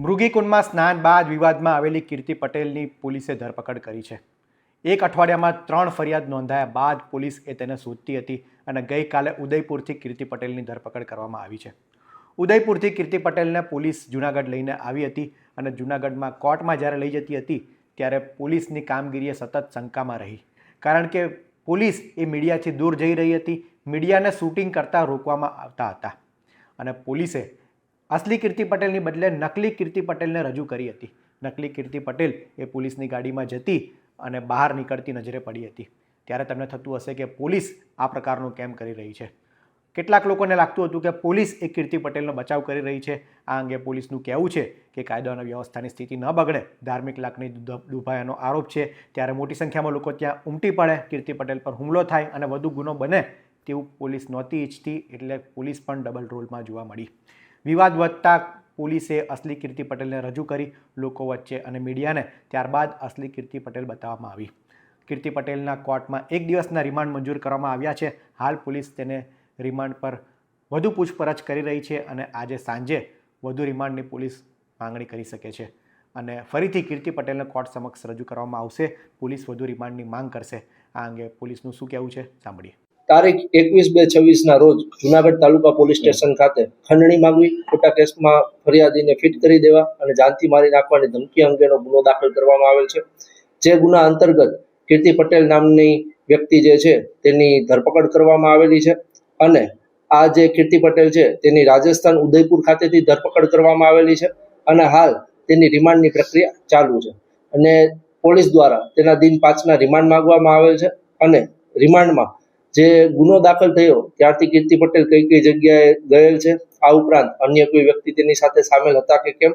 મૃગીકુંડમાં સ્નાન બાદ વિવાદમાં આવેલી કીર્તિ પટેલની પોલીસે ધરપકડ કરી છે। એક અઠવાડિયામાં 3 ફરિયાદ નોંધાયા બાદ પોલીસ તેને શોધતી હતી અને ગઈકાલે ઉદયપુરથી કીર્તિ પટેલની ધરપકડ કરવામાં આવી છે। ઉદયપુરથી કીર્તિ પટેલને પોલીસ જૂનાગઢ લઈને આવી હતી અને જૂનાગઢમાં કોર્ટમાં જ્યારે લઈ જતી હતી ત્યારે પોલીસની કામગીરીએ સતત શંકામાં રહી, કારણ કે પોલીસ મીડિયાથી દૂર જઈ રહી હતી। મીડિયાને શૂટિંગ કરતાં રોકવામાં આવતા હતા અને પોલીસે असली कीर्ति पटेल बदले नकली कीर्ति पटेल ने रजू करी थी। नकली कीर्ति पटेल पुलिसनी गाड़ी में जती और बहार निकलती नजरे पड़ी थी। त्यारे तमने थतुं हशे के पोलीस आ प्रकारनुं केम करी रही है। केटलाक लोकोने लागतुं हतुं के पोलीस कीर्ति पटेलनो बचाव करी रही है। आ अंगे पोलीसनुं कहेवुं छे के कायदो अने व्यवस्थानी स्थिति न बगड़े, धार्मिक लागणी दुभायानो आरोप है, त्यारे मोटी संख्यामां लोको त्यां उमटी पड़े, कीर्ति पटेल पर हुमलो थाय अने वधु गुनो बने तेवुं पोलीस नहोती इच्छती, एटले पोलीस पण डबल रोलमां जोवा मळी। विवाद વધતા પોલીસે असली कीर्ति पटेल ने रजू करी लोको वच्चे અને मीडिया ने त्यारबाद असली कीर्ति पटेल बताववामां आवी। कीर्ति पटेलना कोर्टमां 1 दिवसना रिमांड मंजूर करवामां आव्या छे। हाल पोलीस तेने रिमांड पर વધુ पूछपरछ करी रही है અને આજે સાંજે વધુ रिमांडनी पोलीस मांगणी करी शके छे અને ફરીથી कीर्ति पटेलने कोर्ट समक्ष रजू करवामां आवशे। पोलीस વધુ रिमांडनी मांग करशे। आ अंगे पोलीसनुं शुं कहेवुं छे सांभळीए। तारीख 21/2/26 रोज जूनागढ़ तालुका पोलीस स्टेशन खाते खंडणी मांगवी, खोटा केस में फरियादी ने फिट करी देवा और जानती मारी नाखवानी धमकी अंगेनो गुनो दाखल करवामां आवेल छे। जे गुना अंतर्गत कीर्ति पटेल नामनी व्यक्ति जे छे तेनी धरपकड़ करवामां आवेली छे अने आ जे कीर्ति पटेल छे तेनी राजस्थान उदयपुर खातेथी धरपकड़ करवामां आवेली छे अने हाल तेनी रिमांडनी प्रक्रिया चालू छे अने पोलीस द्वारा तेना दिन 5 ना रिमांड मांगवामां आवेल छे अने रिमांडमां जे गुनो दाखल थयो त्यारथी कीर्ति पटेल कई कई जग्याए गयेल छे, आ उपरांत अन्य कोई व्यक्ति तेनी साथे सामेल हता के केम,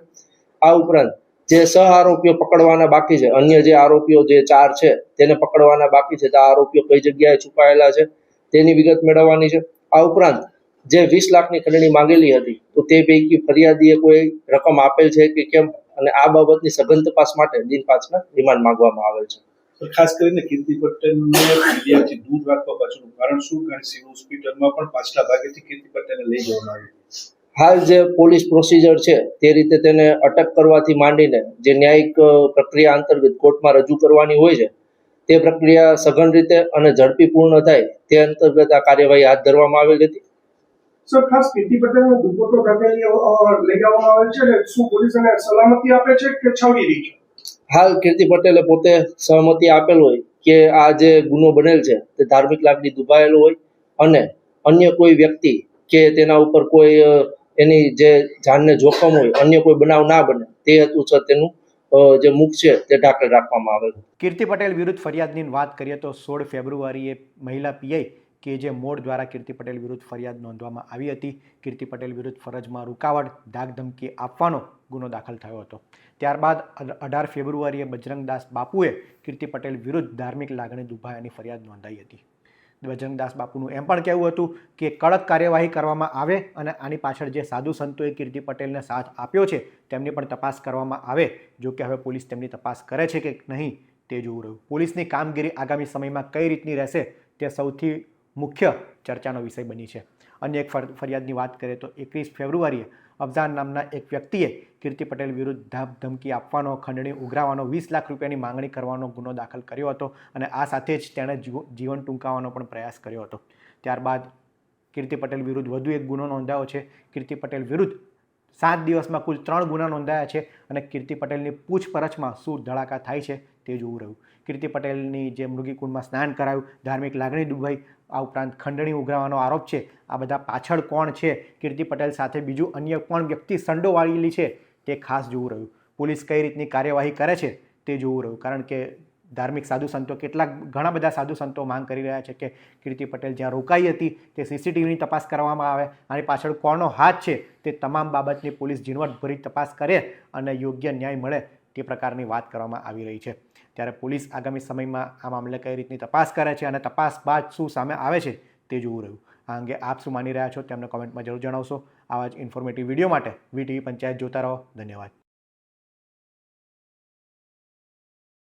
आ उपरांत जे सह आरोपीओ पकड़वाना बाकी छे, अन्य जे आरोपीओ जे 4 छे तेने पकड़वाना बाकी छे, आ आरोपीओ कई जग्याए छुपायेला छे तेनी विगत मेळववानी छे। आ उपरांत जे 20 लाखनी खंडणी मांगेली हती तो ते पैकी फरियादीए कोई रकम आपेल छे के केम अने आ बाबतनी सघन तपास माटे दिन 5 ना रिमांड मांगवामां आवेल छे। खास કરીને કીર્તિ પટેલને મીડિયાથી દૂર રાખવા પાછળનું કારણ શું? કારણ સિવિલ હોસ્પિટલમાં પણ પાછલા ભાગેથી કીર્તિ પટેલને લઈ જવામાં આવી। हाल जे पोलीस प्रोसीजर छे ते रीते तेने अटक करवाथी मांडीने जे न्यायिक प्रक्रिया अंतर्गत कोर्टमां रजू करवानी होय छे ते प्रक्रिया सघन रीते अने झड़पी पूर्ण थाय ते अंतर्गत आ कार्यवाही हाथ धरवामां आवेल हती। सर, खास कीर्ति पटेलने दुपट्टो ઢાંકેલી લઈ જવામાં આવેલ છે, શું પોલીસ એને સલામતી આપે છે કે છાવડી રહી છે? हाल कीर्ति पटेले पोते सहमति आपेल होय के आ जे गुनो बनेल छे ते धार्मिक लागणी दुभायेलो होय अने अन्य कोई व्यक्ति के तेना उपर कोई एनी जे जानने जोखम होय, अन्य कोई बनाव ना बने ते हेतुसर तेनुं जे मुख छे ते ढांकेल राखवामां आवेल। कीर्ति पटेल विरुद्ध फरियादनी वात करीए तो 16 फेब्रुआरीए महिला पीआई के जे मोड द्वारा कीर्ति पटेल विरुद्ध फरियाद नोंधवामां आवी हती। कीर्ति पटेल विरुद्ध फरजमां रुकावट, धाक धमकी आपवानो गुनो दाखल थयो हतो। त्यारबाद 18 फेब्रुआरीए बजरंगदास बापुए कीर्ति पटेल विरुद्ध धार्मिक लागणी दुभायानी फरियाद नोंधाई हती। बजरंगदास बापुनुं एम पण कहेवुं हतुं के कड़क कार्यवाही करवामां आवे अने आनी पाछळ जे साधु संतोए कीर्ति पटेलने साथ आप्यो छे तेमनी पण तपास करवामां आवे। जो कि हवे पोलीस तेमनी तपास करे छे के नहीं ते जोवुं रह्युं। पोलीसनी कामगीरी आगामी समयमां कई रीतनी रहेशे ते सौथी मुख्य चर्चानो विषय बनी है। अन्य एक फरियादनी बात करें तो 21 फेब्रुआरीए अफजान नामना एक व्यक्तिए कीर्ति पटेल विरुद्ध धाक धमकी आपवानो, खंडणी उघरावવાનો, 20 लाख રૂપિયાની मांगणी करवानो गुनो दाखल कर्यो हतो અને આ સાથે જ તેણે जीवन टूंकावવાનો પણ પ્રયાસ કર્યો હતો। ત્યારબાદ कीर्ति पटेल विरुद्ध વધુ એક ગુનો નોંધાયો છે। कीर्ति पटेल विरुद्ध 7 દિવસમાં कुल 3 गुना नोंधाया है અને कीर्ति पटेलની પૂછપરછમાં શું ધડાકા થાય છે તે જોવું રહ્યું। कीर्ति पटेलની જે મૃગીકુંડમાં સ્નાન કરાયું, ધાર્મિક લાગણી દુભાઈ, આ ઉપરાંત ખંડણી ઉઘરાવવાનો આરોપ છે, આ બધા પાછળ કોણ છે, कीर्ति पटेल સાથે બીજું અન્ય કોણ વ્યક્તિ સંડોવાયેલી છે તે ખાસ જોવું રહ્યું। પોલીસ કઈ રીતની કાર્યવાહી કરે છે તે જોવું રહ્યું, કારણ કે धार्मिक साधु संतो घणा बधा साधु संतो मांग करी रह्या छे के कीर्ति पटेल ज्यां रोकाई हती ते सीसीटीवीनी तपास करवामां आवे, आनी पाछळ कोणनो हाथ छे ते तमाम बाबतनी पोलीस झीणवटभरी तपास करे अने योग्य न्याय मळे ते प्रकारनी वात करवामां आवी रही छे। त्यारे पोलीस आगामी समयमां आ मामले कई रीतनी तपास करे छे अने तपास बाद शुं सामे आवे छे ते जोवुं रह्युं। आ अंगे आप शुं मानी रह्या छो तेमने कमेंटमां जरूर जणावशो। आवा ज इन्फॉर्मेटिव विडियो माटे वीटीवी पंचायत जोता रहो। धन्यवाद।